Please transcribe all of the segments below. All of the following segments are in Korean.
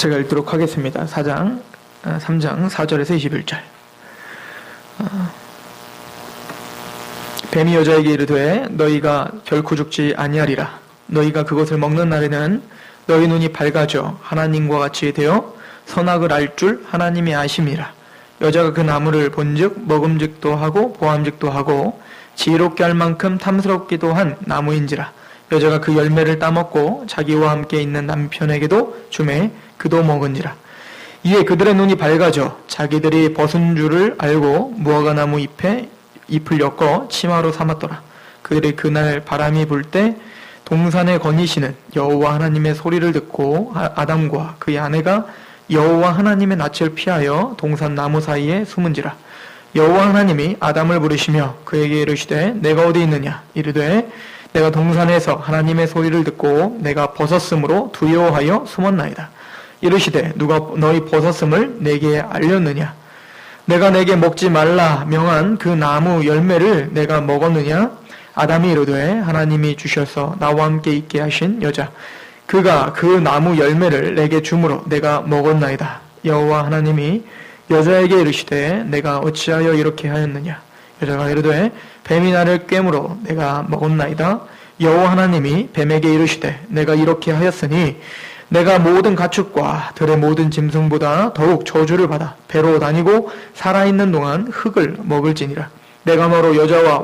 제가 읽도록 하겠습니다. 3장 4절에서 21절. 뱀이 여자에게 이르되 너희가 결코 죽지 아니하리라. 너희가 그것을 먹는 날에는 너희 눈이 밝아져 하나님과 같이 되어 선악을 알 줄 하나님이 아심이라. 여자가 그 나무를 본즉 먹음직도 하고 보암직도 하고 지혜롭게 할 만큼 탐스럽기도 한 나무인지라. 여자가 그 열매를 따먹고 자기와 함께 있는 남편에게도 주매 그도 먹은지라. 이에 그들의 눈이 밝아져 자기들이 벗은 줄을 알고 무화과나무 잎에 잎을 엮어 치마로 삼았더라. 그들이 그날 바람이 불 때 동산에 거니시는 여호와 하나님의 소리를 듣고 아담과 그의 아내가 여호와 하나님의 낯을 피하여 동산 나무 사이에 숨은지라. 여호와 하나님이 아담을 부르시며 그에게 이르시되 내가 어디 있느냐. 이르되 내가 동산에서 하나님의 소리를 듣고 내가 벗었으므로 두려워하여 숨었나이다. 이르시되 누가 너희 벗었음을 내게 알렸느냐. 내가 내게 먹지 말라 명한 그 나무 열매를 내가 먹었느냐. 아담이 이르되 하나님이 주셔서 나와 함께 있게 하신 여자 그가 그 나무 열매를 내게 주므로 내가 먹었나이다. 여호와 하나님이 여자에게 이르시되 내가 어찌하여 이렇게 하였느냐. 여자가 이르되 뱀이 나를 꿰므로 내가 먹었나이다. 여호와 하나님이 뱀에게 이르시되 내가 이렇게 하였으니 내가 모든 가축과 들의 모든 짐승보다 더욱 저주를 받아 배로 다니고 살아있는 동안 흙을 먹을지니라. 내가 너로 여자와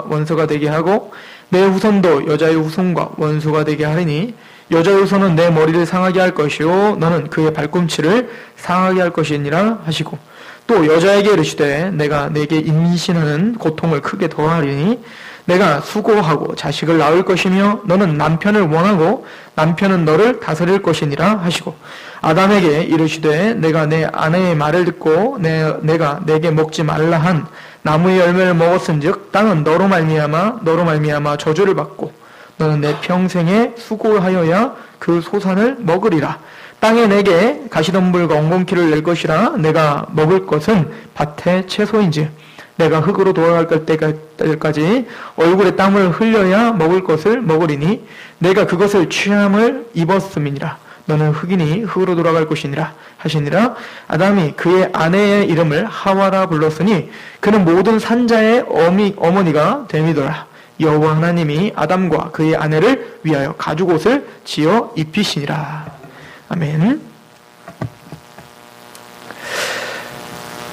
원수가 되게 하고 내 후손도 여자의 후손과 원수가 되게 하리니 여자의 후손은 내 머리를 상하게 할 것이요 너는 그의 발꿈치를 상하게 할 것이니라 하시고 또 여자에게 이르시되 내가 내게 임신하는 고통을 크게 더하리니 내가 수고하고 자식을 낳을 것이며 너는 남편을 원하고 남편은 너를 다스릴 것이니라 하시고 아담에게 이르시되 내가 내 아내의 말을 듣고 내가 내게 먹지 말라 한 나무의 열매를 먹었은즉 땅은 너로 말미암아 저주를 받고 너는 내 평생에 수고하여야 그 소산을 먹으리라. 땅에 내게 가시덤불과 엉겅퀴를 낼 것이라. 내가 먹을 것은 밭의 채소인지 내가 흙으로 돌아갈 때까지 얼굴에 땀을 흘려야 먹을 것을 먹으리니 내가 그것을 취함을 입었음이니라. 너는 흙이니 흙으로 돌아갈 것이니라 하시니라. 아담이 그의 아내의 이름을 하와라 불렀으니 그는 모든 산자의 어머니가 됨이더라. 여호와 하나님이 아담과 그의 아내를 위하여 가죽옷을 지어 입히시니라. 아멘.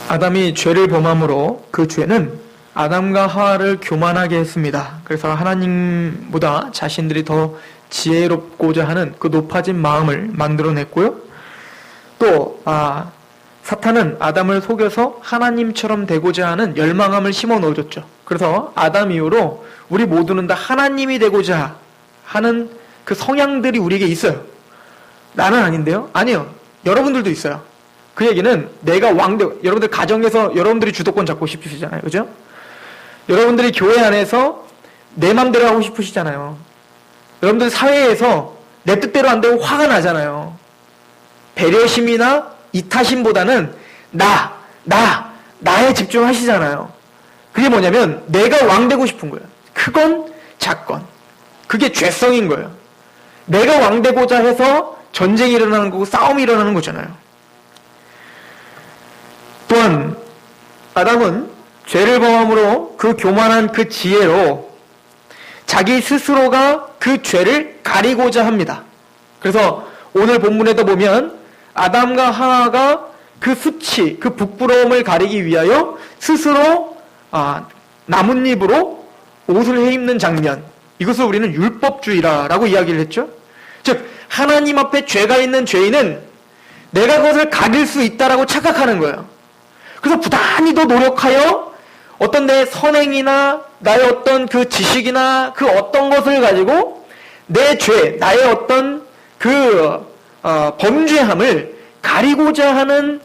아담이 죄를 범함으로 그 죄는 아담과 하와를 교만하게 했습니다. 그래서 하나님보다 자신들이 더 지혜롭고자 하는 그 높아진 마음을 만들어냈고요. 또 사탄은 아담을 속여서 하나님처럼 되고자 하는 열망함을 심어 넣어줬죠. 그래서 아담 이후로 우리 모두는 다 하나님이 되고자 하는 그 성향들이 우리에게 있어요. 나는 아닌데요? 아니요. 여러분들도 있어요. 그 얘기는 내가 여러분들 가정에서 여러분들이 주도권 잡고 싶으시잖아요. 그죠? 여러분들이 교회 안에서 내 맘대로 하고 싶으시잖아요. 여러분들 사회에서 내 뜻대로 안 되고 화가 나잖아요. 배려심이나 이타심보다는 나에 집중하시잖아요. 그게 뭐냐면 내가 왕 되고 싶은 거예요. 크건 작건. 그게 죄성인 거예요. 내가 왕 되고자 해서 전쟁이 일어나는 거고 싸움이 일어나는 거잖아요. 또한 아담은 죄를 범함으로 그 교만한 그 지혜로 자기 스스로가 그 죄를 가리고자 합니다. 그래서 오늘 본문에도 보면 아담과 하와가 그 수치, 그 부끄러움을 가리기 위하여 스스로 나뭇잎으로 옷을 해입는 장면, 이것을 우리는 율법주의라고 이야기를 했죠. 즉 하나님 앞에 죄가 있는 죄인은 내가 그것을 가릴 수 있다라고 착각하는 거예요. 그래서 부단히 더 노력하여 어떤 내 선행이나 나의 어떤 그 지식이나 그 어떤 것을 가지고 내 죄, 나의 어떤 그 범죄함을 가리고자 하는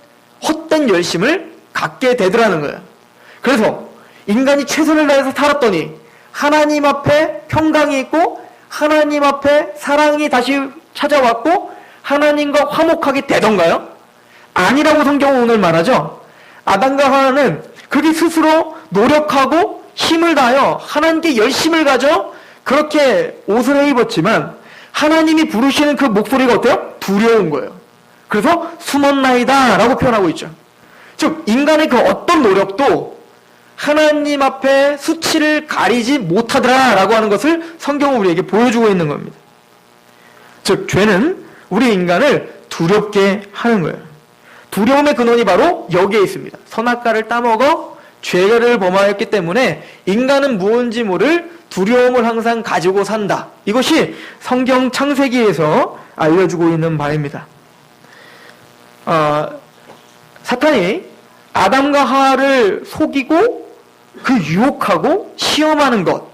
헛된 열심을 갖게 되더라는 거예요. 그래서 인간이 최선을 다해서 살았더니 하나님 앞에 평강이 있고 하나님 앞에 사랑이 다시 찾아왔고 하나님과 화목하게 되던가요? 아니라고 성경은 오늘 말하죠. 아담과 하와는 그렇게 스스로 노력하고 힘을 다하여 하나님께 열심을 가져 그렇게 옷을 해입었지만 하나님이 부르시는 그 목소리가 어때요? 두려운 거예요. 그래서 숨었나이다 라고 표현하고 있죠. 즉 인간의 그 어떤 노력도 하나님 앞에 수치를 가리지 못하더라 라고 하는 것을 성경은 우리에게 보여주고 있는 겁니다. 즉 죄는 우리 인간을 두렵게 하는 거예요. 두려움의 근원이 바로 여기에 있습니다. 선악과를 따먹어 죄를 범하였기 때문에 인간은 무언지 모를 두려움을 항상 가지고 산다. 이것이 성경 창세기에서 알려주고 있는 바입니다. 사탄이 아담과 하와를 속이고 그 유혹하고 시험하는 것,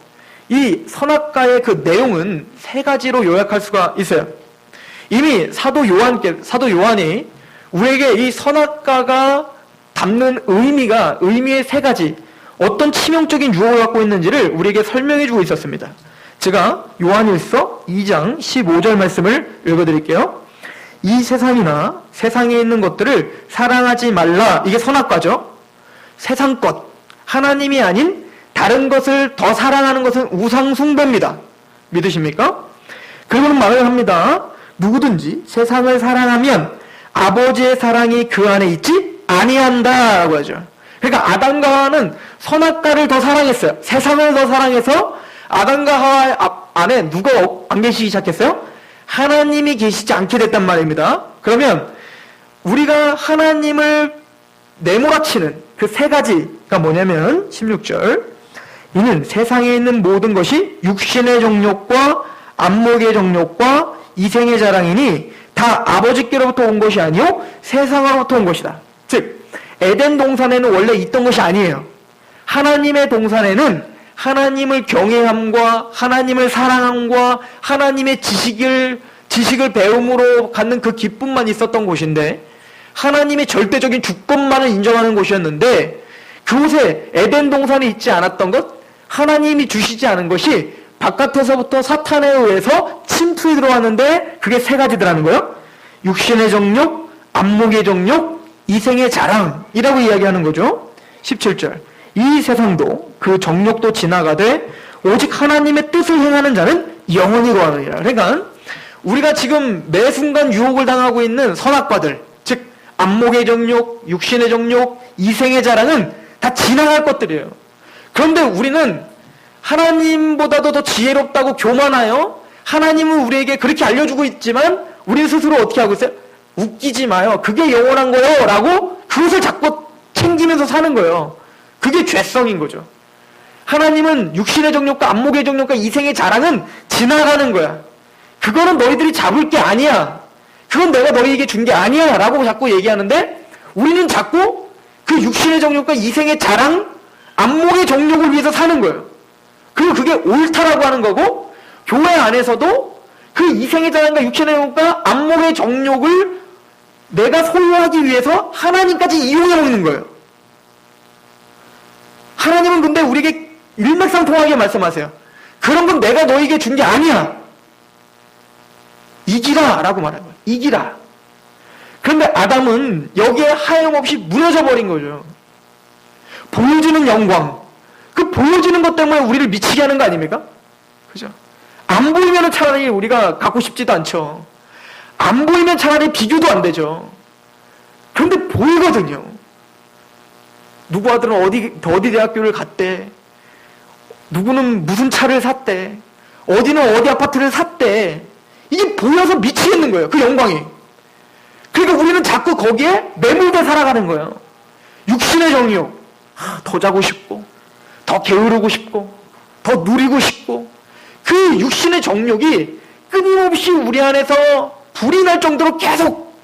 이 선악과의 그 내용은 세 가지로 요약할 수가 있어요. 이미 사도 요한이 우리에게 이 선악과가 담는 의미의 세 가지, 어떤 치명적인 유혹을 갖고 있는지를 우리에게 설명해 주고 있었습니다. 제가 요한일서 2장 15절 말씀을 읽어드릴게요. 이 세상이나 세상에 있는 것들을 사랑하지 말라. 이게 선악과죠. 세상 것, 하나님이 아닌 다른 것을 더 사랑하는 것은 우상 숭배입니다. 믿으십니까? 그리고는 말을 합니다. 누구든지 세상을 사랑하면 아버지의 사랑이 그 안에 있지 아니한다 라고 하죠. 그러니까 아담과 하와는 선악과를 더 사랑했어요. 세상을 더 사랑해서 아담과 하와 안에 누가 안 계시기 시작했어요? 하나님이 계시지 않게 됐단 말입니다. 그러면 우리가 하나님을 내몰아치는 그 세 가지가 뭐냐면 16절, 이는 세상에 있는 모든 것이 육신의 정욕과 안목의 정욕과 이생의 자랑이니 다 아버지께로부터 온 것이 아니요 세상으로부터 온 것이다. 즉 에덴 동산에는 원래 있던 것이 아니에요. 하나님의 동산에는 하나님을 경외함과 하나님을 사랑함과 하나님의 지식을 배움으로 갖는 그 기쁨만 있었던 곳인데, 하나님의 절대적인 주권만을 인정하는 곳이었는데, 그곳에 에덴 동산이 있지 않았던 것, 하나님이 주시지 않은 것이 바깥에서부터 사탄에 의해서 침투해 들어왔는데, 그게 세 가지더라는 거예요. 육신의 정욕, 안목의 정욕, 이생의 자랑이라고 이야기하는 거죠. 17절, 이 세상도 그 정욕도 지나가되 오직 하나님의 뜻을 행하는 자는 영원히 거하느니라. 그러니까 우리가 지금 매 순간 유혹을 당하고 있는 선악과들, 즉 안목의 정욕, 육신의 정욕, 이생의 자랑은 다 지나갈 것들이에요. 그런데 우리는 하나님보다도 더 지혜롭다고 교만하여 하나님은 우리에게 그렇게 알려주고 있지만 우리 스스로 어떻게 하고 있어요? 웃기지 마요. 그게 영원한 거예요. 라고 그것을 자꾸 챙기면서 사는 거예요. 그게 죄성인 거죠. 하나님은 육신의 정욕과 안목의 정욕과 이생의 자랑은 지나가는 거야. 그거는 너희들이 잡을 게 아니야. 그건 내가 너희에게 준 게 아니야. 라고 자꾸 얘기하는데 우리는 자꾸 그 육신의 정욕과 이생의 자랑, 안목의 정욕을 위해서 사는 거예요. 그리고 그게 옳다라고 하는 거고, 교회 안에서도 그 이생의 자랑과 육신의 정욕과 안목의 정욕을 내가 소유하기 위해서 하나님까지 이용해 먹는 거예요. 하나님은 근데 우리에게 일맥상통하게 말씀하세요. 그런 건 내가 너에게 준 게 아니야. 이기라 라고 말하는 거예요. 이기라. 그런데 아담은 여기에 하염없이 무너져 버린 거죠. 보여주는 영광, 그 보여주는 것 때문에 우리를 미치게 하는 거 아닙니까? 그죠? 안 보이면 차라리 우리가 갖고 싶지도 않죠. 안 보이면 차라리 비교도 안 되죠. 그런데 보이거든요. 누구 아들은 어디 대학교를 갔대, 누구는 무슨 차를 샀대, 어디는 어디 아파트를 샀대. 이게 보여서 미치겠는 거예요. 그 영광이. 그러니까 우리는 자꾸 거기에 매몰돼 살아가는 거예요. 육신의 정욕, 더 자고 싶고, 더 게으르고 싶고, 더 누리고 싶고, 그 육신의 정욕이 끊임없이 우리 안에서 불이 날 정도로 계속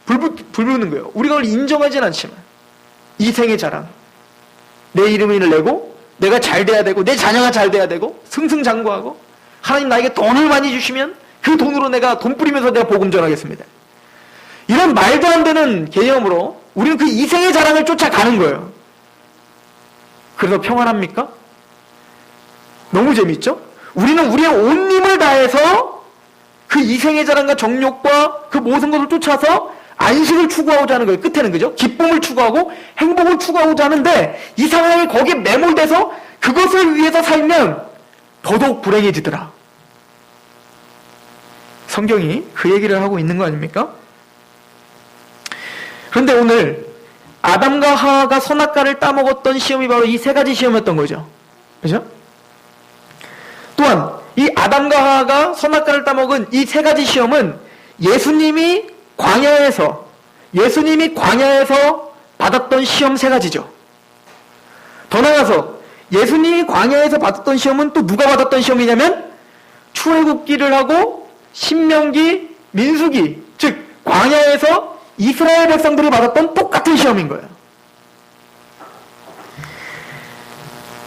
불붙는 거예요. 우리가 그걸 인정하진 않지만. 이생의 자랑, 내 이름을 내고 내가 잘 돼야 되고 내 자녀가 잘 돼야 되고 승승장구하고, 하나님 나에게 돈을 많이 주시면 그 돈으로 내가 돈 뿌리면서 내가 복음 전하겠습니다. 이런 말도 안 되는 개념으로 우리는 그 이생의 자랑을 쫓아가는 거예요. 그래서 평안합니까? 너무 재밌죠? 우리는 우리의 온 힘을 다해서 그 이생의 자랑과 정욕과 그 모든 것을 쫓아서 안식을 추구하고자 하는 거예요. 끝에는 그죠? 기쁨을 추구하고 행복을 추구하고자 하는데 이상하게 거기에 매몰돼서 그것을 위해서 살면 더더욱 불행해지더라. 성경이 그 얘기를 하고 있는 거 아닙니까? 그런데 오늘 아담과 하와가 선악과를 따먹었던 시험이 바로 이 세 가지 시험이었던 거죠. 그죠? 또한 이 아담과 하와가 선악과를 따먹은 이 세 가지 시험은 예수님이 광야에서 받았던 시험 세 가지죠. 더 나아가서 예수님이 광야에서 받았던 시험은 또 누가 받았던 시험이냐면 출애굽기를 하고 신명기, 민수기, 즉 광야에서 이스라엘 백성들이 받았던 똑같은 시험인 거예요.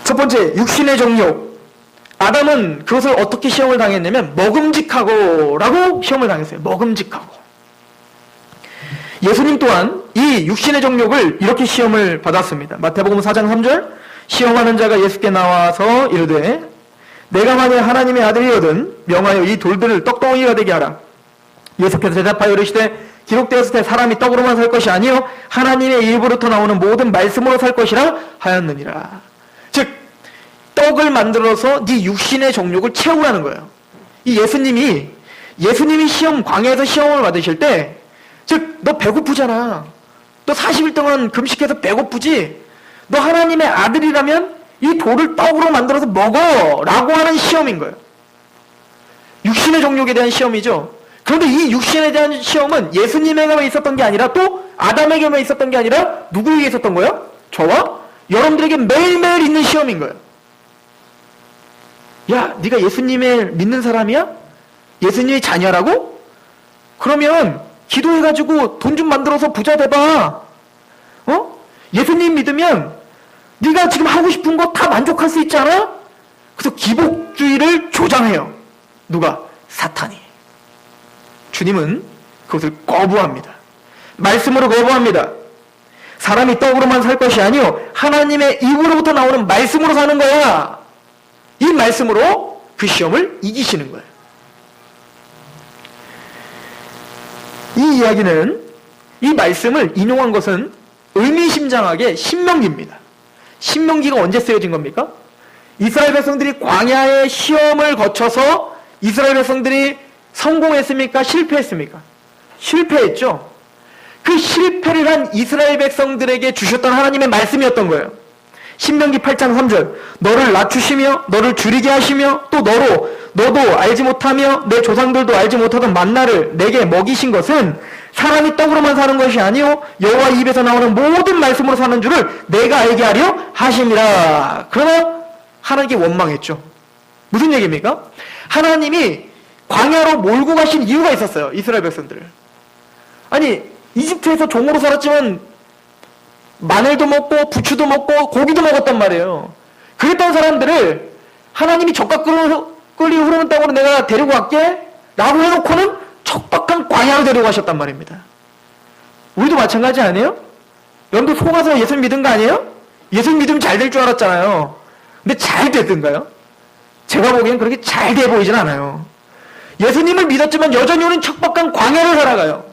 첫 번째, 육신의 정욕. 아담은 그것을 어떻게 시험을 당했냐면 먹음직하고 라고 시험을 당했어요. 먹음직하고. 예수님 또한 이 육신의 정욕을 이렇게 시험을 받았습니다. 마태복음 4장 3절, 시험하는 자가 예수께 나와서 이르되 내가 만일 하나님의 아들이거든 명하여 이 돌들을 떡덩이가 되게 하라. 예수께서 대답하여 이르시되 기록되었을 때 사람이 떡으로만 살 것이 아니요 하나님의 입으로부터 나오는 모든 말씀으로 살 것이라 하였느니라. 즉 떡을 만들어서 네 육신의 정욕을 채우라는 거예요. 이 예수님이 시험, 광야에서 시험을 받으실 때, 즉 너 배고프잖아. 너 40일 동안 금식해서 배고프지? 너 하나님의 아들이라면 이 돌을 떡으로 만들어서 먹어 라고 하는 시험인 거예요. 육신의 정욕에 대한 시험이죠. 그런데 이 육신에 대한 시험은 예수님에게만 있었던 게 아니라 또 아담에게만 있었던 게 아니라 누구에게 있었던 거예요? 저와 여러분들에게 매일매일 있는 시험인 거예요. 야, 네가 예수님을 믿는 사람이야? 예수님의 자녀라고? 그러면 기도해가지고 돈 좀 만들어서 부자 돼봐. 예수님 믿으면 네가 지금 하고 싶은 거 다 만족할 수 있잖아? 그래서 기복주의를 조장해요. 누가? 사탄이. 주님은 그것을 거부합니다. 말씀으로 거부합니다. 사람이 떡으로만 살 것이 아니요 하나님의 입으로부터 나오는 말씀으로 사는 거야. 이 말씀으로 그 시험을 이기시는 거예요. 이 이야기는, 이 말씀을 인용한 것은 의미심장하게 신명기입니다. 신명기가 언제 쓰여진 겁니까? 이스라엘 백성들이 광야의 시험을 거쳐서 이스라엘 백성들이 성공했습니까? 실패했습니까? 실패했죠. 그 실패를 한 이스라엘 백성들에게 주셨던 하나님의 말씀이었던 거예요. 신명기 8장 3절, 너를 낮추시며 너를 줄이게 하시며 또 너도 알지 못하며 내 조상들도 알지 못하던 만나를 내게 먹이신 것은 사람이 떡으로만 사는 것이 아니요 여호와 입에서 나오는 모든 말씀으로 사는 줄을 내가 알게 하려 하심이라. 그러나 하나님께 원망했죠. 무슨 얘기입니까? 하나님이 광야로 몰고 가신 이유가 있었어요. 이스라엘 백성들을. 아니 이집트에서 종으로 살았지만 마늘도 먹고 부추도 먹고 고기도 먹었단 말이에요. 그랬던 사람들을 하나님이 젖과 꿀이 흐르는 땅으로 내가 데리고 갈게 라고 해놓고는 척박한 광야로 데리고 가셨단 말입니다. 우리도 마찬가지 아니에요? 여러분도 속아서 예수 믿은 거 아니에요? 예수 믿으면 잘 될 줄 알았잖아요. 근데 잘 되던가요? 제가 보기엔 그렇게 잘 돼 보이진 않아요. 예수님을 믿었지만 여전히 우리는 척박한 광야를 살아가요.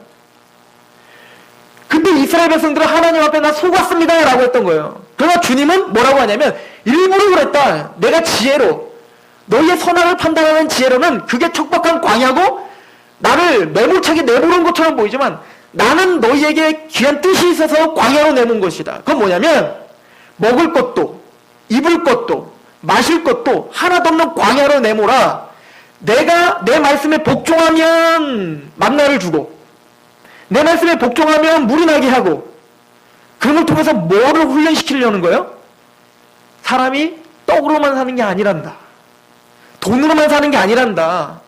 근데 이스라엘 백성들은 하나님 앞에 나 속았습니다 라고 했던 거예요. 그러나 주님은 뭐라고 하냐면 일부러 그랬다. 내가 지혜로, 너희의 선악을 판단하는 지혜로는 그게 척박한 광야고 나를 매몰차게 내모는 것처럼 보이지만 나는 너희에게 귀한 뜻이 있어서 광야로 내몬 것이다. 그건 뭐냐면 먹을 것도 입을 것도 마실 것도 하나도 없는 광야로 내모라. 내가 내 말씀에 복종하면 만나를 주고 내 말씀에 복종하면 물이 나게 하고 그런 걸 통해서 뭐를 훈련시키려는 거예요? 사람이 떡으로만 사는 게 아니란다. 돈으로만 사는 게 아니란다.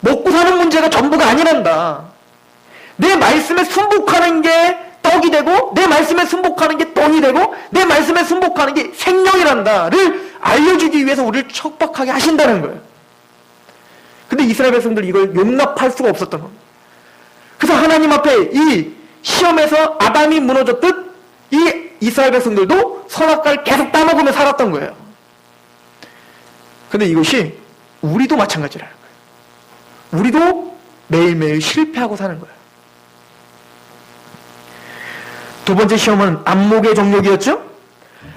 먹고 사는 문제가 전부가 아니란다. 내 말씀에 순복하는 게 떡이 되고 내 말씀에 순복하는 게 돈이 되고 내 말씀에 순복하는 게 생명이란다를 알려주기 위해서 우리를 척박하게 하신다는 거예요. 근데 이스라엘 백성들 이걸 용납할 수가 없었던 겁니다. 그래서 하나님 앞에 이 시험에서 아담이 무너졌듯 이 이스라엘 백성들도 선악과를 계속 따먹으며 살았던 거예요. 근데 이것이 우리도 마찬가지라는 거예요. 우리도 매일매일 실패하고 사는 거예요. 두 번째 시험은 안목의 정욕이었죠?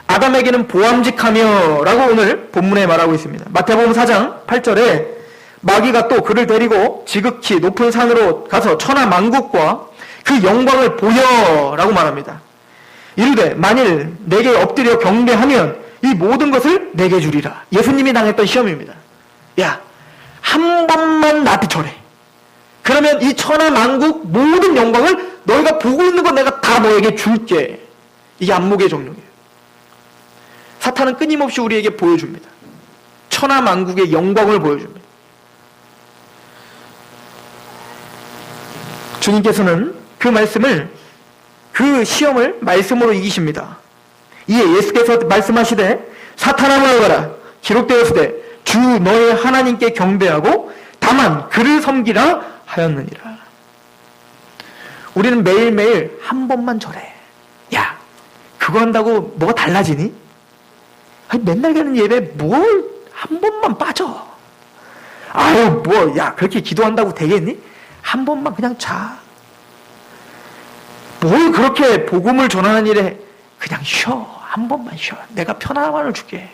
아담에게는 보암직하며 라고 오늘 본문에 말하고 있습니다. 마태복음 4장 8절에 마귀가 또 그를 데리고 지극히 높은 산으로 가서 천하 만국과 그 영광을 보여라고 말합니다. 이르되 만일 내게 엎드려 경배하면 이 모든 것을 내게 주리라. 예수님이 당했던 시험입니다. 야, 한 번만 나한테 절해. 그러면 이 천하 만국 모든 영광을 너희가 보고 있는 거 내가 다 너에게 줄게. 이게 안목의 정령이에요. 사탄은 끊임없이 우리에게 보여줍니다. 천하 만국의 영광을 보여줍니다. 주님께서는 그 말씀을, 그 시험을 말씀으로 이기십니다. 이에 예수께서 말씀하시되 사탄아 물러가라. 기록되었으되 주 너의 하나님께 경배하고 다만 그를 섬기라 하였느니라. 우리는 매일매일 한 번만 절해. 야, 그거 한다고 뭐가 달라지니? 아니, 맨날 가는 예배 뭘 한 번만 빠져. 아유, 뭐, 야, 그렇게 기도한다고 되겠니? 한 번만 그냥 자. 뭘 그렇게 복음을 전하는 일에 그냥 쉬어. 한 번만 쉬어. 내가 편안함을 줄게.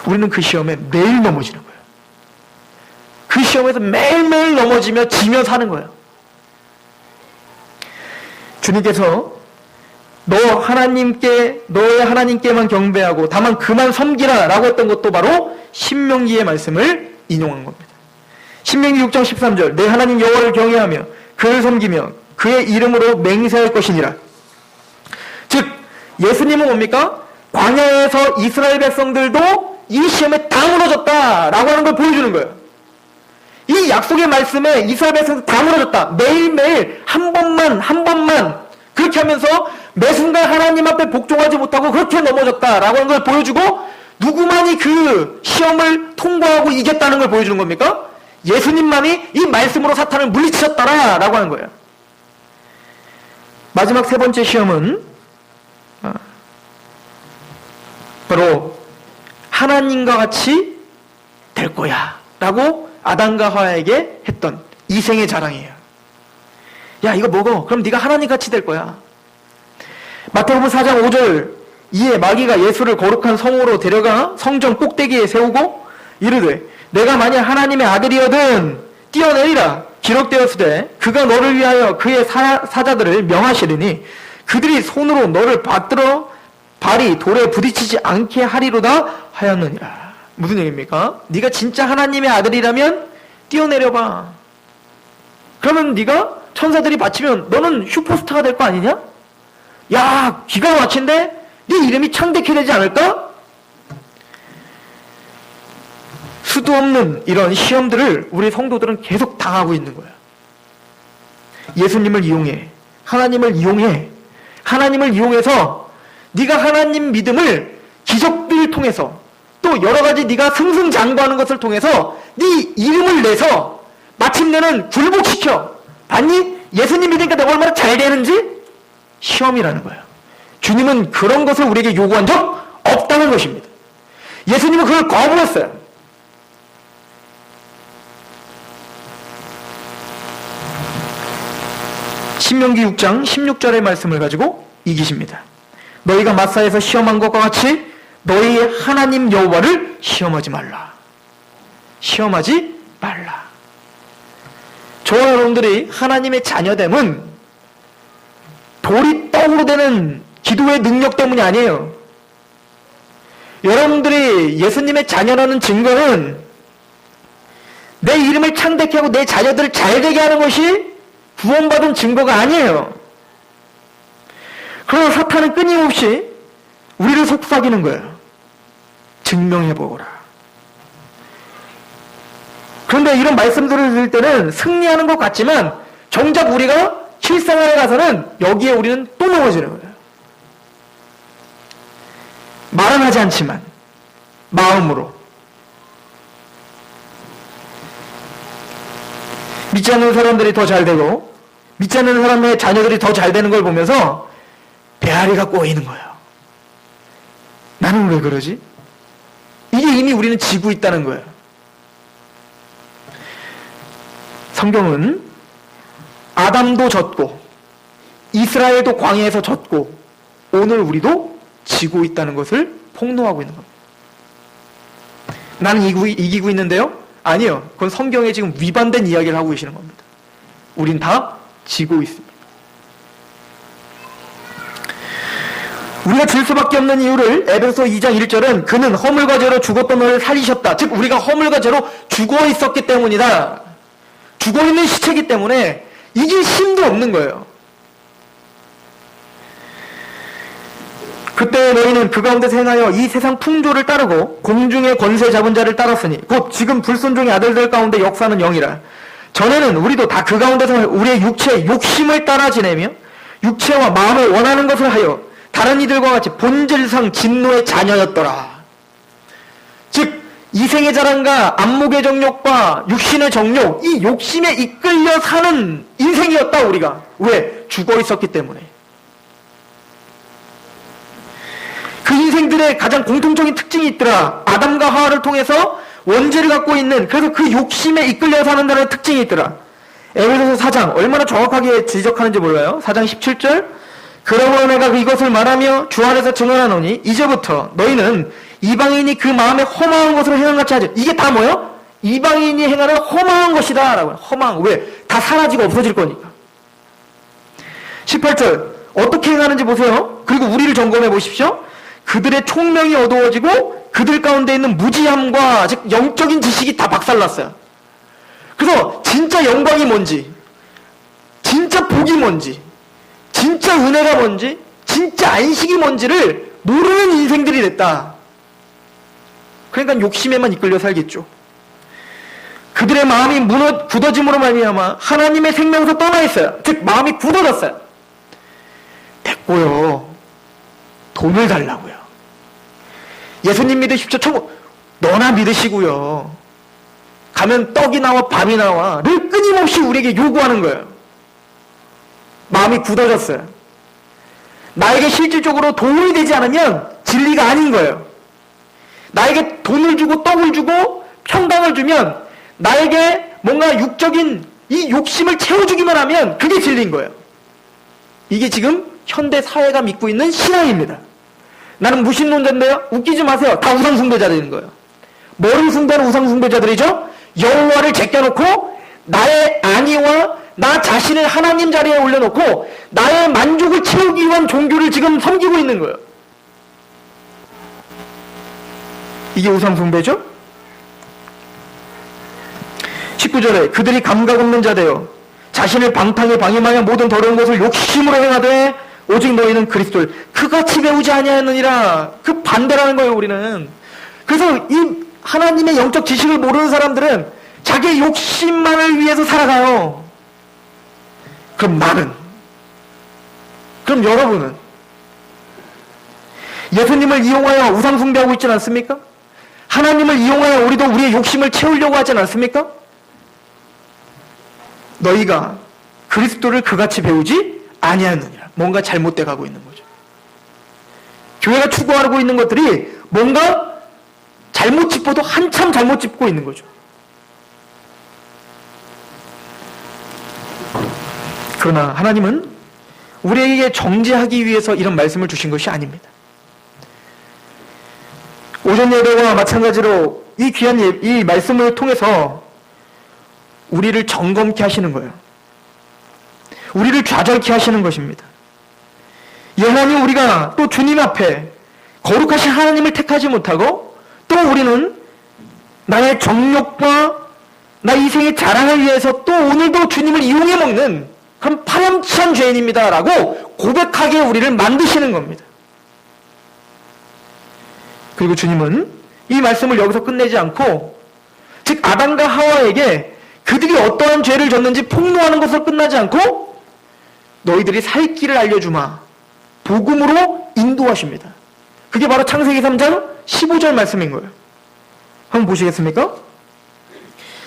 우리는 그 시험에 매일 넘어지는 거예요. 그 시험에서 매일매일 넘어지며 지며 사는 거예요. 주님께서 너의 하나님께만 경배하고 다만 그만 섬기라 라고 했던 것도 바로 신명기의 말씀을 인용한 겁니다. 신명기 6장 13절 내 하나님 여호와를 경외하며 그를 섬기며 그의 이름으로 맹세할 것이니라. 즉 예수님은 뭡니까? 광야에서 이스라엘 백성들도 이 시험에 다 무너졌다라고 하는 걸 보여주는 거예요. 이 약속의 말씀에 이스라엘 백성들 다 무너졌다. 매일매일 한 번만 그렇게 하면서 매 순간 하나님 앞에 복종하지 못하고 그렇게 넘어졌다라고 하는 걸 보여주고, 누구만이 그 시험을 통과하고 이겼다는 걸 보여주는 겁니까? 예수님만이 이 말씀으로 사탄을 물리치셨다라고 하는 거예요. 마지막 세 번째 시험은 바로 하나님과 같이 될 거야 라고 아담과 하와에게 했던 이생의 자랑이에요. 야, 이거 먹어. 그럼 네가 하나님 같이 될 거야. 마태복음 4장 5절 이에 마귀가 예수를 거룩한 성으로 데려가 성전 꼭대기에 세우고 이르되 내가 만약 하나님의 아들이거든 뛰어내리라. 기록되었으되 그가 너를 위하여 그의 사자들을 명하시리니 그들이 손으로 너를 받들어 발이 돌에 부딪히지 않게 하리로다 하였느니라. 무슨 얘기입니까? 네가 진짜 하나님의 아들이라면 뛰어내려봐. 그러면 네가 천사들이 바치면 너는 슈퍼스타가 될 거 아니냐? 야, 기가 막힌데 네 이름이 창대케 되지 않을까? 수도 없는 이런 시험들을 우리 성도들은 계속 당하고 있는 거야. 예수님을 이용해, 하나님을 이용해서 네가 하나님 믿음을 기적들을 통해서 또 여러 가지 네가 승승장구하는 것을 통해서 네 이름을 내서 마침내는 굴복시켜. 봤니? 예수님 믿으니까 내가 얼마나 잘 되는지? 시험이라는 거예요. 주님은 그런 것을 우리에게 요구한 적 없다는 것입니다. 예수님은 그걸 거부했어요. 신명기 6장 16절의 말씀을 가지고 이기십니다. 너희가 마사에서 시험한 것과 같이 너희 하나님 여호와를 시험하지 말라. 시험하지 말라. 저와 여러분들이 하나님의 자녀됨은 돌이 떡으로 되는 기도의 능력 때문이 아니에요. 여러분들이 예수님의 자녀라는 증거는 내 이름을 창대케 하고 내 자녀들을 잘되게 하는 것이 구원받은 증거가 아니에요. 그러나 사탄은 끊임없이 우리를 속삭이는 거예요. 증명해보거라. 그런데 이런 말씀들을 들을 때는 승리하는 것 같지만 정작 우리가 실생활에 가서는 여기에 우리는 또 넘어지는 거예요. 말은 하지 않지만 마음으로. 믿지 않는 사람들이 더 잘 되고 믿지 않는 사람의 자녀들이 더 잘 되는 걸 보면서 배앓이가 꼬이는 거예요. 나는 왜 그러지? 이게 이미 우리는 지고 있다는 거예요. 성경은 아담도 졌고 이스라엘도 광야에서 졌고 오늘 우리도 지고 있다는 것을 폭로하고 있는 겁니다. 나는 이기고 있는데요? 아니요. 그건 성경에 지금 위반된 이야기를 하고 계시는 겁니다. 우린 다 지고 있습니다. 우리가 질 수밖에 없는 이유를 에베소 2장 1절은 그는 허물과 죄로 죽었던 너를 살리셨다. 즉 우리가 허물과 죄로 죽어 있었기 때문이다. 죽어 있는 시체이기 때문에 이길 힘도 없는 거예요. 그때 너희는 그 가운데서 행하여 이 세상 풍조를 따르고 공중의 권세 잡은 자를 따랐으니 곧 지금 불순종의 아들들 가운데 역사는 영이라. 전에는 우리도 다 그 가운데서 우리의 육체의 욕심을 따라 지내며 육체와 마음을 원하는 것을 하여 다른 이들과 같이 본질상 진노의 자녀였더라. 즉 이생의 자랑과 안목의 정욕과 육신의 정욕, 이 욕심에 이끌려 사는 인생이었다 우리가. 왜? 죽어 있었기 때문에. 그 인생들의 가장 공통적인 특징이 있더라. 아담과 하와를 통해서 원죄를 갖고 있는, 그래서 그 욕심에 이끌려 사는다는 특징이 있더라. 에베소서 4장 얼마나 정확하게 지적하는지 몰라요. 4장 17절 그러므로 내가 이것을 말하며 주 안에서 증언하노니 이제부터 너희는 이방인이 그 마음에 허망한 것으로 행한 같이 하지. 이게 다 뭐예요? 이방인이 행하는 허망한 것이다 라고. 허망. 왜? 다 사라지고 없어질 거니까. 18절 어떻게 행하는지 보세요. 그리고 우리를 점검해 보십시오. 그들의 총명이 어두워지고 그들 가운데 있는 무지함과 즉 영적인 지식이 다 박살났어요. 그래서 진짜 영광이 뭔지, 진짜 복이 뭔지, 진짜 은혜가 뭔지, 진짜 안식이 뭔지를 모르는 인생들이 됐다. 그러니까 욕심에만 이끌려 살겠죠. 그들의 마음이 굳어짐으로 말미암아 하나님의 생명에서 떠나 있어요. 즉 마음이 굳어졌어요. 됐고요. 돈을 달라고요. 예수님 믿으십시오. 너나 믿으시고요. 가면 떡이 나와 밥이 나와를 끊임없이 우리에게 요구하는 거예요. 마음이 굳어졌어요. 나에게 실질적으로 도움이 되지 않으면 진리가 아닌 거예요. 나에게 돈을 주고 떡을 주고 평강을 주면 나에게 뭔가 육적인 이 욕심을 채워주기만 하면 그게 진리인 거예요. 이게 지금 현대 사회가 믿고 있는 신앙입니다. 나는 무신론자인데요. 웃기지 마세요. 다 우상숭배자들인 거예요. 뭐를 숭배하는 우상숭배자들이죠? 여호와를 제껴놓고 나의 안위와 나 자신을 하나님 자리에 올려놓고 나의 만족을 채우기 위한 종교를 지금 섬기고 있는 거예요. 이게 우상숭배죠? 19절에 그들이 감각 없는 자되어 자신을 방탕에 방임하여 모든 더러운 것을 욕심으로 행하되 오직 너희는 그리스도를 그같이 배우지 아니하느니라. 그 반대라는 거예요 우리는. 그래서 이 하나님의 영적 지식을 모르는 사람들은 자기의 욕심만을 위해서 살아가요. 그럼 나는, 그럼 여러분은 예수님을 이용하여 우상숭배하고 있지 않습니까? 하나님을 이용하여 우리도 우리의 욕심을 채우려고 하지 않습니까? 너희가 그리스도를 그같이 배우지 아니하느니라. 뭔가 잘못돼 가고 있는 거죠. 교회가 추구하고 있는 것들이 뭔가 잘못 짚어도 한참 잘못 짚고 있는 거죠. 그러나 하나님은 우리에게 정죄하기 위해서 이런 말씀을 주신 것이 아닙니다. 오전 예배와 마찬가지로 이 귀한 이 말씀을 통해서 우리를 점검케 하시는 거예요. 우리를 좌절케 하시는 것입니다. 여하니 우리가 또 주님 앞에 거룩하신 하나님을 택하지 못하고 또 우리는 나의 정욕과 나 이생의 자랑을 위해서 또 오늘도 주님을 이용해 먹는 그런 파렴치한 죄인입니다 라고 고백하게 우리를 만드시는 겁니다. 그리고 주님은 이 말씀을 여기서 끝내지 않고 즉 아담과 하와에게 그들이 어떠한 죄를 졌는지 폭로하는 것으로 끝나지 않고 너희들이 살 길을 알려주마 복음으로 인도하십니다. 그게 바로 창세기 3장 15절 말씀인 거예요. 한번 보시겠습니까?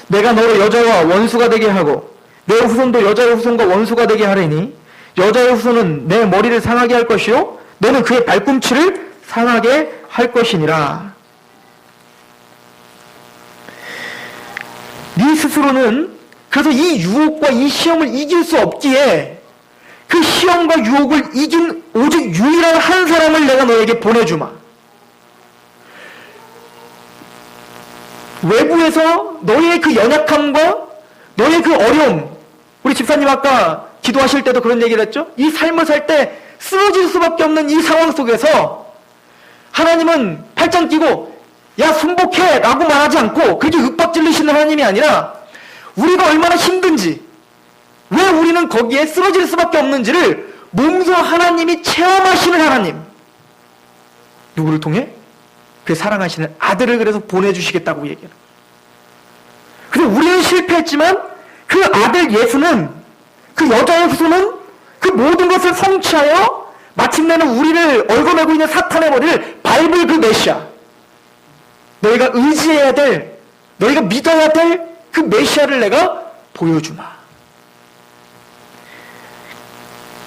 내가 너를 여자와 원수가 되게 하고 내 후손도 여자의 후손과 원수가 되게 하리니 여자의 후손은 내 머리를 상하게 할 것이요 너는 그의 발꿈치를 상하게 할 것이니라. 네 스스로는 그래서 이 유혹과 이 시험을 이길 수 없기에 그 시험과 유혹을 이긴 오직 유일한 한 사람을 내가 너에게 보내주마. 외부에서 너의 그 연약함과 너의 그 어려움, 우리 우리 집사님 아까 기도하실 때도 그런 얘기를 했죠? 이 삶을 살 때 쓰러질 수밖에 없는 이 상황 속에서 하나님은 팔짱 끼고 야 순복해 라고 말하지 않고 그렇게 윽박질르시는 하나님이 아니라 우리가 얼마나 힘든지 왜 우리는 거기에 쓰러질 수밖에 없는지를 몸소 하나님이 체험하시는 하나님. 누구를 통해? 그 사랑하시는 아들을 그래서 보내주시겠다고 얘기해요. 그래서 우리는 실패했지만 그 아들 예수는, 그 여자의 후손은 그 모든 것을 성취하여 마침내는 우리를 얽어매고 있는 사탄의 머리를 밟을 그 메시아, 너희가 의지해야 될, 너희가 믿어야 될 그 메시아를 내가 보여주마.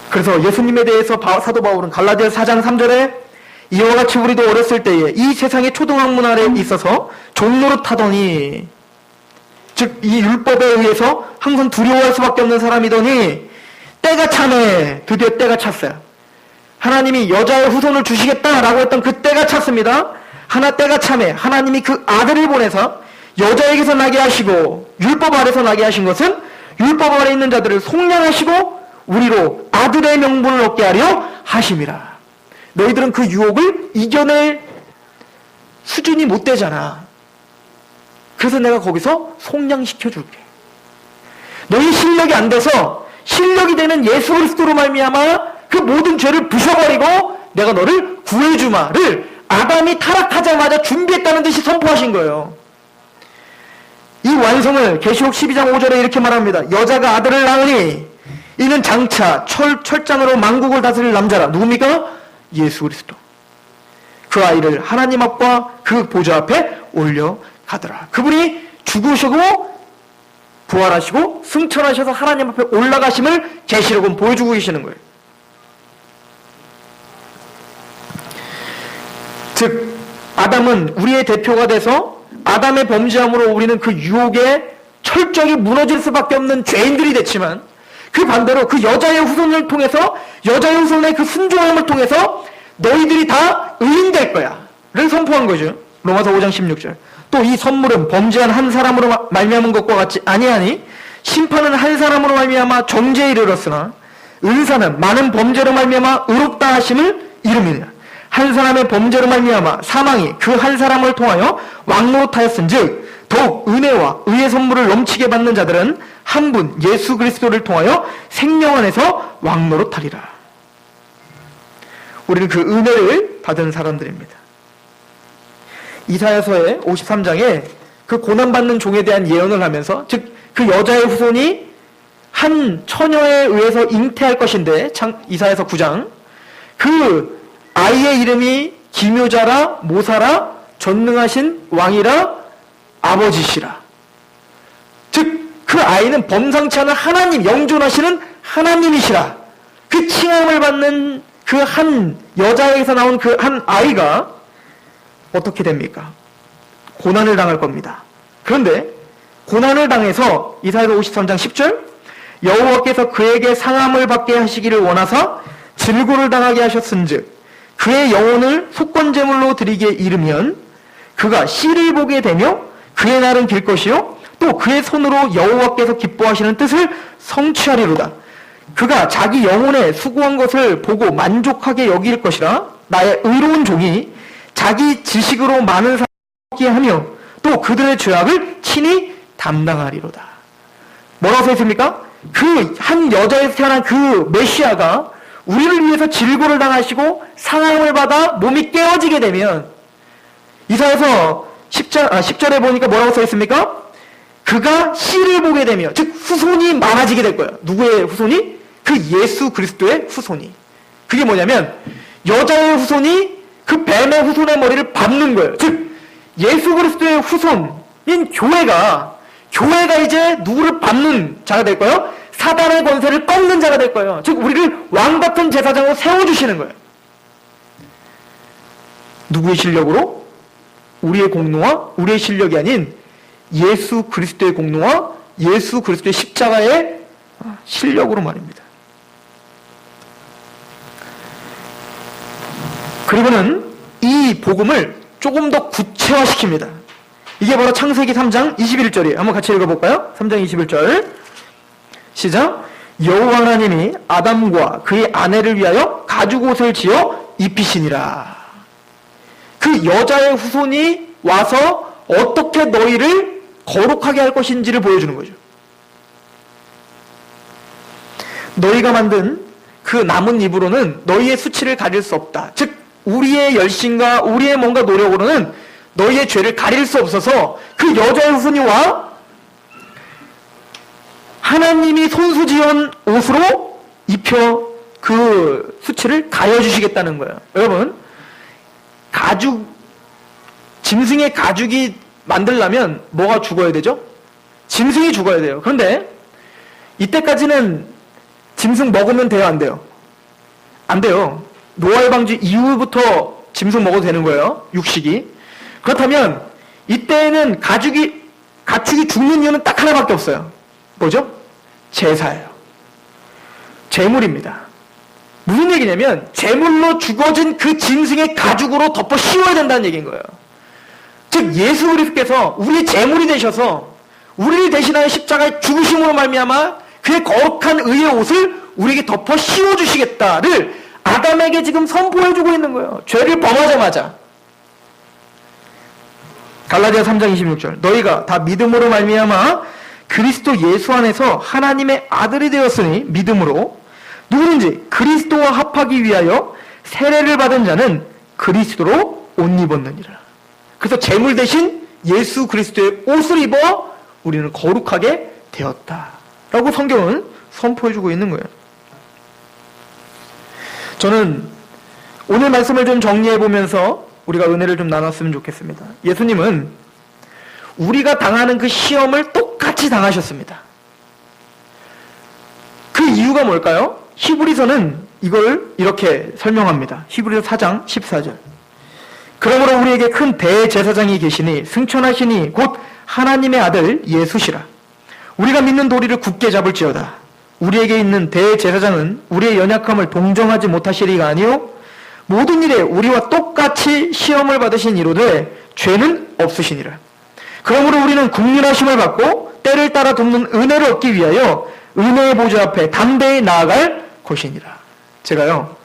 그래서 예수님에 대해서 사도 바울은 갈라디아서 4장 3절에 이와 같이 우리도 어렸을 때에 이 세상의 초등학문 아래에 있어서 종노릇하더니, 즉 이 율법에 의해서 항상 두려워할 수밖에 없는 사람이더니 때가 차네. 드디어 때가 찼어요. 하나님이 여자의 후손을 주시겠다라고 했던 그 때가 찼습니다. 때가 차네. 하나님이 그 아들을 보내서 여자에게서 나게 하시고 율법 아래서 나게 하신 것은 율법 아래 있는 자들을 속량하시고 우리로 아들의 명분을 얻게 하려 하심이라. 너희들은 그 유혹을 이겨낼 수준이 못 되잖아. 그래서 내가 거기서 속량시켜 줄게. 너희 실력이 안 돼서 실력이 되는 예수 그리스도로 말미암아 그 모든 죄를 부셔버리고 내가 너를 구해주마를 아담이 타락하자마자 준비했다는 듯이 선포하신 거예요. 이 완성을 계시록 12장 5절에 이렇게 말합니다. 여자가 아들을 낳으니 이는 장차 철장으로 만국을 다스릴 남자라. 누굽니까? 예수 그리스도. 그 아이를 하나님 앞과 그 보좌 앞에 올려가더라. 그분이 죽으시고 부활하시고 승천하셔서 하나님 앞에 올라가심을 계시록은 보여주고 계시는 거예요. 즉 아담은 우리의 대표가 돼서 아담의 범죄함으로 우리는 그 유혹에 철저히 무너질 수밖에 없는 죄인들이 됐지만 그 반대로 그 여자의 후손을 통해서 여자의 후손의 그 순종함을 통해서 너희들이 다 의인될 거야 를 선포한 거죠. 로마서 5장 16절. 또 이 선물은 범죄한 한 사람으로 말미암은 것과 같지 아니하니 심판은 한 사람으로 말미암아 정죄에 이르렀으나 은사는 많은 범죄로 말미암아 의롭다 하심을 이름이니라. 한 사람의 범죄로 말미암아 사망이 그 한 사람을 통하여 왕노릇하였은즉 더욱 은혜와 의의 선물을 넘치게 받는 자들은 한 분 예수 그리스도를 통하여 생명 안에서 왕노릇하리라. 우리는 그 은혜를 받은 사람들입니다. 이사야서의 53장에 그 고난받는 종에 대한 예언을 하면서 즉 그 여자의 후손이 한 처녀에 의해서 잉태할 것인데 이사야서 9장 그 아이의 이름이 기묘자라 모사라 전능하신 왕이라 아버지시라. 즉 그 아이는 범상치 않은 하나님 영존하시는 하나님이시라. 그 칭함을 받는 그 한 여자에게서 나온 그 한 아이가 어떻게 됩니까? 고난을 당할 겁니다. 그런데 고난을 당해서 이사야서 53장 10절 여호와께서 그에게 상함을 받게 하시기를 원하사 질고를 당하게 하셨은즉 그의 영혼을 속건제물로 드리기에 이르면 그가 씨를 보게 되며 그의 날은 길 것이요 또 그의 손으로 여호와께서 기뻐하시는 뜻을 성취하리로다. 그가 자기 영혼에 수고한 것을 보고 만족하게 여길 것이라. 나의 의로운 종이 자기 지식으로 많은 사람을 얻게 하며 또 그들의 죄악을 친히 담당하리로다. 뭐라고 써 있습니까? 그 한 여자에서 태어난 그 메시아가 우리를 위해서 질고를 당하시고 상함을 받아 몸이 깨어지게 되면 이사야서 10절에 보니까 뭐라고 써 있습니까? 그가 씨를 보게 되며 즉 후손이 많아지게 될 거예요. 누구의 후손이? 그 예수 그리스도의 후손이. 그게 뭐냐면 여자의 후손이 그 뱀의 후손의 머리를 밟는 거예요. 즉 예수 그리스도의 후손인 교회가 이제 누구를 밟는 자가 될 거예요? 사단의 권세를 꺾는 자가 될 거예요. 즉 우리를 왕같은 제사장으로 세워주시는 거예요. 누구의 실력으로? 우리의 공로와 우리의 실력이 아닌 예수 그리스도의 공로와 예수 그리스도의 십자가의 실력으로 말입니다. 그리고는 이 복음을 조금 더 구체화시킵니다. 이게 바로 창세기 3장 21절이에요. 한번 같이 읽어볼까요? 3장 21절 시작. 여호와 하나님이 아담과 그의 아내를 위하여 가죽옷을 지어 입히시니라. 그 여자의 후손이 와서 어떻게 너희를 거룩하게 할 것인지를 보여주는 거죠. 너희가 만든 그 남은 입으로는 너희의 수치를 가릴 수 없다. 즉 우리의 열심과 우리의 뭔가 노력으로는 너희의 죄를 가릴 수 없어서 그 여자의 후손이 와 하나님이 손수 지은 옷으로 입혀 그 수치를 가려주시겠다는 거예요. 여러분, 짐승의 가죽이 만들려면 뭐가 죽어야 되죠? 짐승이 죽어야 돼요. 그런데 이때까지는 짐승 먹으면 돼요, 안 돼요? 안 돼요. 노아의 방주 이후부터 짐승 먹어도 되는 거예요, 육식이. 그렇다면 이때에는 가축이 죽는 이유는 딱 하나밖에 없어요. 뭐죠? 제사예요. 제물입니다. 무슨 얘기냐면 제물로 죽어진 그 짐승의 가죽으로 덮어 씌워야 된다는 얘기인 거예요. 즉 예수 그리스도께서 우리의 제물이 되셔서 우리를 대신하여 십자가의 죽으심으로 말미암아 그의 거룩한 의의 옷을 우리에게 덮어 씌워주시겠다를 아담에게 지금 선포해주고 있는 거예요. 죄를 범하자마자. 갈라디아 3장 26절 너희가 다 믿음으로 말미암아 그리스도 예수 안에서 하나님의 아들이 되었으니 믿음으로 누구든지 그리스도와 합하기 위하여 세례를 받은 자는 그리스도로 옷 입었느니라. 그래서 제물 대신 예수 그리스도의 옷을 입어 우리는 거룩하게 되었다라고 성경은 선포해주고 있는 거예요. 저는 오늘 말씀을 좀 정리해보면서 우리가 은혜를 좀 나눴으면 좋겠습니다. 예수님은 우리가 당하는 그 시험을 똑같이 당하셨습니다. 그 이유가 뭘까요? 히브리서는 이걸 이렇게 설명합니다. 히브리서 4장 14절 그러므로 우리에게 큰 대제사장이 계시니 승천하시니 곧 하나님의 아들 예수시라. 우리가 믿는 도리를 굳게 잡을지어다. 우리에게 있는 대제사장은 우리의 연약함을 동정하지 못하시리가 아니요 모든 일에 우리와 똑같이 시험을 받으신 이로되 죄는 없으시니라. 그러므로 우리는 국률하심을 받고 때를 따라 돕는 은혜를 얻기 위하여 은혜의 보좌 앞에 담대히 나아갈 것이니라. 제가요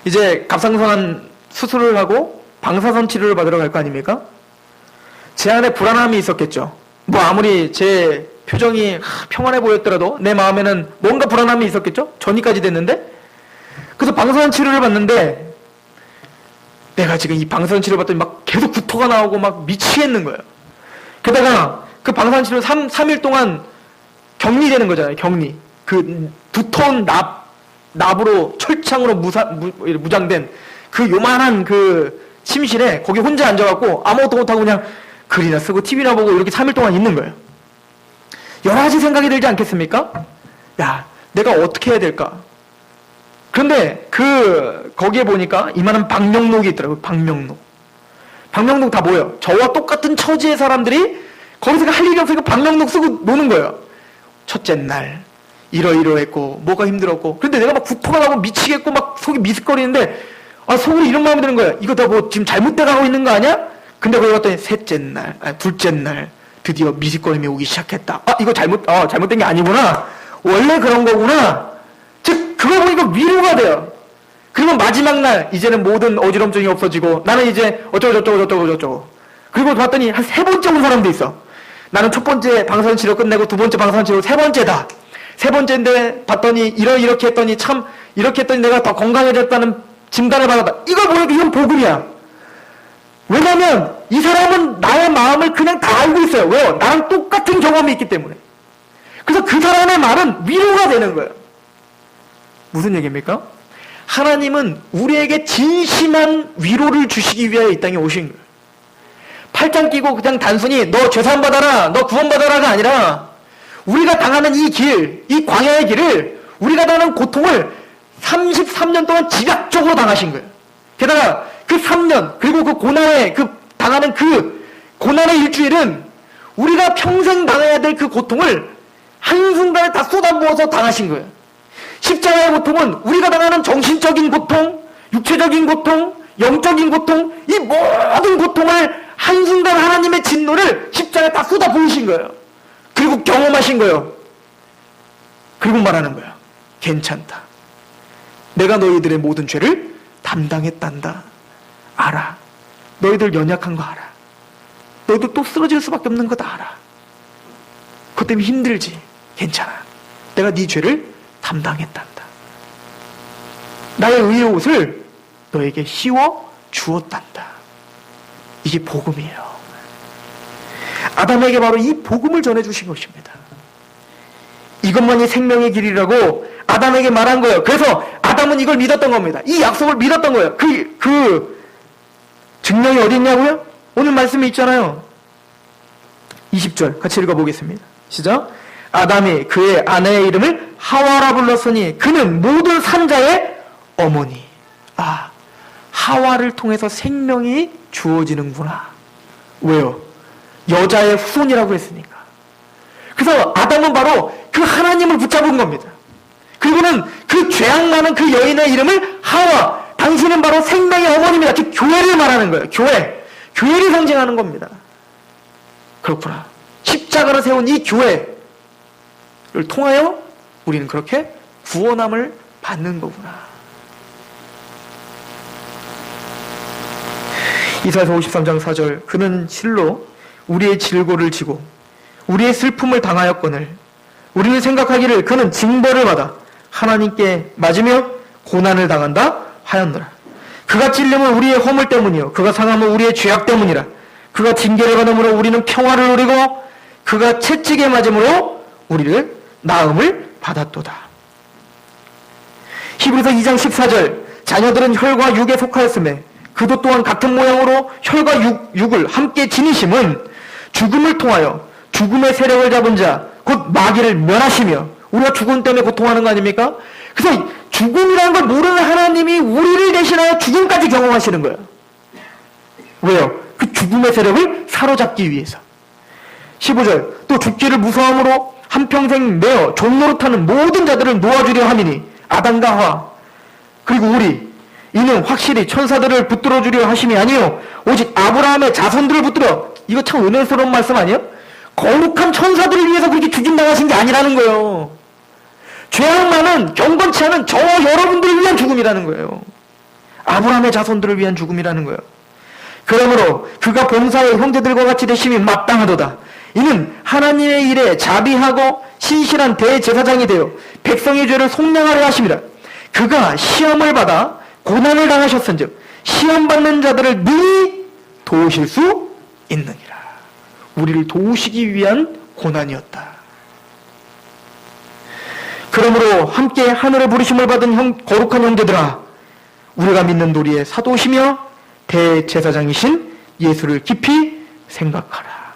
이제 갑상선암 수술을 하고 방사선 치료를 받으러 갈 거 아닙니까? 제 안에 불안함이 있었겠죠. 뭐 아무리 제 표정이 평안해 보였더라도 내 마음에는 뭔가 불안함이 있었겠죠? 전이까지 됐는데 그래서 방사선 치료를 받는데 내가 지금 이 방사선 치료를 받더니 막 계속 구토가 나오고 막 미치겠는 거예요. 게다가 그 방사선 치료 3일 동안 격리되는 거잖아요. 격리. 그 두터운 납으로 철창으로 무장된 그 요만한 그 침실에 거기 혼자 앉아갖고 아무것도 못하고 그냥 글이나 쓰고 TV나 보고 이렇게 3일 동안 있는 거예요. 여러 가지 생각이 들지 않겠습니까? 야, 내가 어떻게 해야 될까? 그런데 거기에 보니까 이만한 방명록이 있더라고요. 방명록 다 뭐예요? 저와 똑같은 처지의 사람들이 거기서 할 일이 없으니까 방명록 쓰고 노는 거예요. 첫째 날 이러이러했고 뭐가 힘들었고 그런데 내가 막 구토가 나고 미치겠고 막 속이 미스거리는데 속으로 이런 마음이 드는 거예요. 이거 다 뭐 지금 잘못돼 가고 있는 거 아니야? 근데 거기 갔더니 둘째 날 드디어 미스거림이 오기 시작했다. 이거 잘못된 게 아니구나. 원래 그런 거구나. 즉 그거 보니까 위로가 돼요. 그리고 마지막 날 이제는 모든 어지럼증이 없어지고 나는 이제 어쩌고 그리고 봤더니 한 3번째 온 사람도 있어. 나는 첫 번째 방사선 치료 끝내고 두 번째 방사선 치료 3번째다. 3번째인데 봤더니 이렇게 했더니 이렇게 했더니 내가 더 건강해졌다는 진단을 받았다. 이걸 보니까 이건 복음이야. 왜냐면 이 사람은 나의 마음을 그냥 다 알고 있어요. 왜요? 나랑 똑같은 경험이 있기 때문에. 그래서 그 사람의 말은 위로가 되는 거예요. 무슨 얘기입니까? 하나님은 우리에게 진심한 위로를 주시기 위하여 이 땅에 오신 거예요. 팔짱 끼고 그냥 단순히 너 죄산 받아라, 너 구원 받아라가 아니라 우리가 당하는 이 길, 이 광야의 길을 우리가 당하는 고통을 33년 동안 집약적으로 당하신 거예요. 게다가 그 3년 그리고 그 고난의 당하는 그 고난의 일주일은 우리가 평생 당해야 될 그 고통을 한순간에 다 쏟아부어서 당하신 거예요. 십자가의 고통은 우리가 당하는 정신적인 고통, 육체적인 고통, 영적인 고통, 이 모든 고통을 한순간 하나님의 진노를 십자가에 다 쏟아부으신 거예요. 그리고 경험하신 거예요. 그리고 말하는 거야. 괜찮다. 내가 너희들의 모든 죄를 담당했단다. 알아. 너희들 연약한 거 알아. 너희들 또 쓰러질 수밖에 없는 거 다 알아. 그것 때문에 힘들지. 괜찮아. 내가 네 죄를 담당했단다. 나의 의의 옷을 너에게 씌워 주었단다. 이게 복음이에요. 아담에게 바로 이 복음을 전해주신 것입니다. 이것만이 생명의 길이라고 아담에게 말한 거예요. 그래서 아담은 이걸 믿었던 겁니다. 이 약속을 믿었던 거예요. 그 증명이 어디 있냐고요? 오늘 말씀이 있잖아요. 20절 같이 읽어보겠습니다. 시작. 아담이 그의 아내의 이름을 하와라 불렀으니 그는 모든 산자의 어머니. 아, 하와를 통해서 생명이 주어지는구나. 왜요? 여자의 후손이라고 했으니까. 그래서 아담은 바로 그 하나님을 붙잡은 겁니다. 그리고는 그 죄악 많은 그 여인의 이름을 하와. 당신은 바로 생명의 어머니입니다. 즉 교회를 말하는 거예요. 교회를 상징하는 겁니다. 그렇구나. 십자가를 세운 이 교회를 통하여 우리는 그렇게 구원함을 받는 거구나. 이사야서 53장 4절 그는 실로 우리의 질고를 지고 우리의 슬픔을 당하였거늘 우리는 생각하기를 그는 징벌을 받아 하나님께 맞으며 고난을 당한다 하였노라. 그가 찔림은 우리의 허물 때문이요 그가 상함은 우리의 죄악 때문이라. 그가 징계를 받음으로 우리는 평화를 누리고 그가 채찍에 맞음으로 우리를 나음을 받았도다. 히브리서 2장 14절 자녀들은 혈과 육에 속하였으며 그도 또한 같은 모양으로 혈과 육을 함께 지니심은 죽음을 통하여 죽음의 세력을 잡은 자 곧 마귀를 멸하시며 우리가 죽음 때문에 고통하는 거 아닙니까? 그래서 죽음이라는 걸 모르는 하나님이 우리를 대신하여 죽음까지 경험하시는 거예요. 왜요? 그 죽음의 세력을 사로잡기 위해서. 15절 또 죽기를 무서함으로 한평생 매어 종노릇하는 모든 자들을 놓아주려 함이니 아담과 하와 그리고 우리 이는 확실히 천사들을 붙들어 주려 하심이 아니요 오직 아브라함의 자손들을 붙들어. 이거 참 은혜스러운 말씀 아니에요? 거룩한 천사들을 위해서 그렇게 죽임당하신 게 아니라는 거예요. 죄악 많은 경건치 않은 저와 여러분들을 위한 죽음이라는 거예요. 아브라함의 자손들을 위한 죽음이라는 거예요. 그러므로 그가 본사의 형제들과 같이 되심이 마땅하도다. 이는 하나님의 일에 자비하고 신실한 대제사장이 되어 백성의 죄를 속량하려 하심이라. 그가 시험을 받아 고난을 당하셨은즉 시험받는 자들을 능히 도우실 수 있느니라. 우리를 도우시기 위한 고난이었다. 그러므로 함께 하늘의 부르심을 받은 거룩한 형제들아 우리가 믿는 도리의 사도시며 대제사장이신 예수를 깊이 생각하라.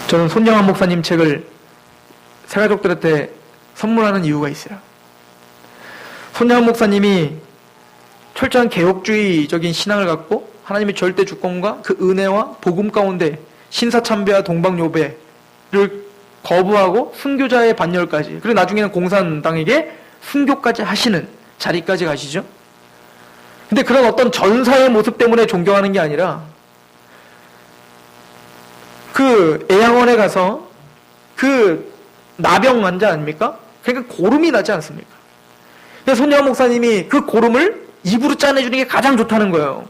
저는 손정한 목사님 책을 새가족들한테 선물하는 이유가 있어요. 손정한 목사님이 철저한 개혁주의적인 신앙을 갖고 하나님의 절대 주권과 그 은혜와 복음 가운데 신사참배와 동방요배를 거부하고 순교자의 반열까지 그리고 나중에는 공산당에게 순교까지 하시는 자리까지 가시죠. 근데 그런 어떤 전사의 모습 때문에 존경하는 게 아니라 그 애양원에 가서 그 나병 환자 아닙니까? 그러니까 고름이 나지 않습니까? 그래서 손정한 목사님이 그 고름을 입으로 짜내주는 게 가장 좋다는 거예요.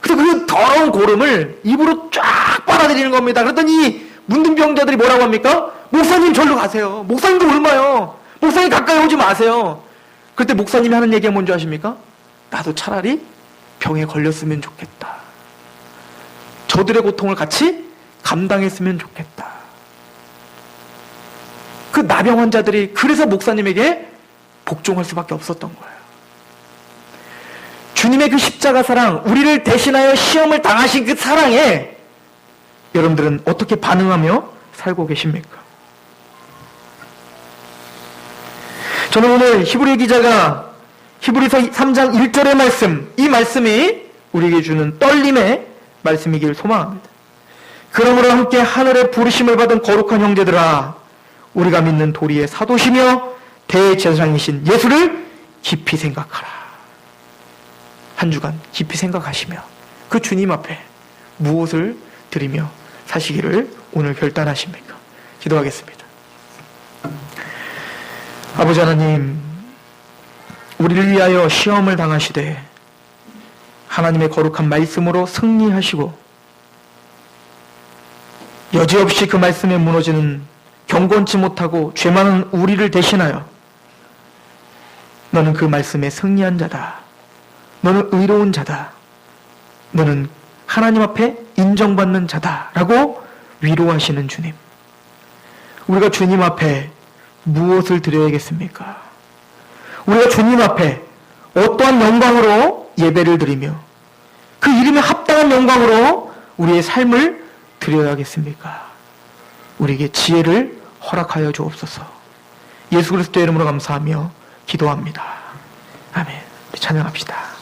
그래서 그 더러운 고름을 입으로 쫙 빨아들이는 겁니다. 그랬더니 문둥병자들이 뭐라고 합니까? 목사님 절로 가세요. 목사님도 굶어요. 목사님 가까이 오지 마세요. 그때 목사님이 하는 얘기가 뭔지 아십니까? 나도 차라리 병에 걸렸으면 좋겠다. 저들의 고통을 같이 감당했으면 좋겠다. 그 나병 환자들이 그래서 목사님에게 복종할 수밖에 없었던 거예요. 주님의 그 십자가 사랑, 우리를 대신하여 시험을 당하신 그 사랑에 여러분들은 어떻게 반응하며 살고 계십니까? 저는 오늘 히브리 기자가 히브리서 3장 1절의 말씀, 이 말씀이 우리에게 주는 떨림의 말씀이길 소망합니다. 그러므로 함께 하늘의 부르심을 받은 거룩한 형제들아 우리가 믿는 도리의 사도시며 대제사장이신 예수를 깊이 생각하라. 한 주간 깊이 생각하시며 그 주님 앞에 무엇을 드리며 사시기를 오늘 결단하십니까? 기도하겠습니다. 아버지 하나님, 우리를 위하여 시험을 당하시되 하나님의 거룩한 말씀으로 승리하시고 여지없이 그 말씀에 무너지는 경건치 못하고 죄 많은 우리를 대신하여 너는 그 말씀에 승리한 자다. 너는 의로운 자다. 너는 하나님 앞에 인정받는 자다. 라고 위로하시는 주님. 우리가 주님 앞에 무엇을 드려야겠습니까? 우리가 주님 앞에 어떠한 영광으로 예배를 드리며 그 이름에 합당한 영광으로 우리의 삶을 드려야겠습니까? 우리에게 지혜를 허락하여 주옵소서. 예수 그리스도의 이름으로 감사하며 기도합니다. 아멘. 찬양합시다.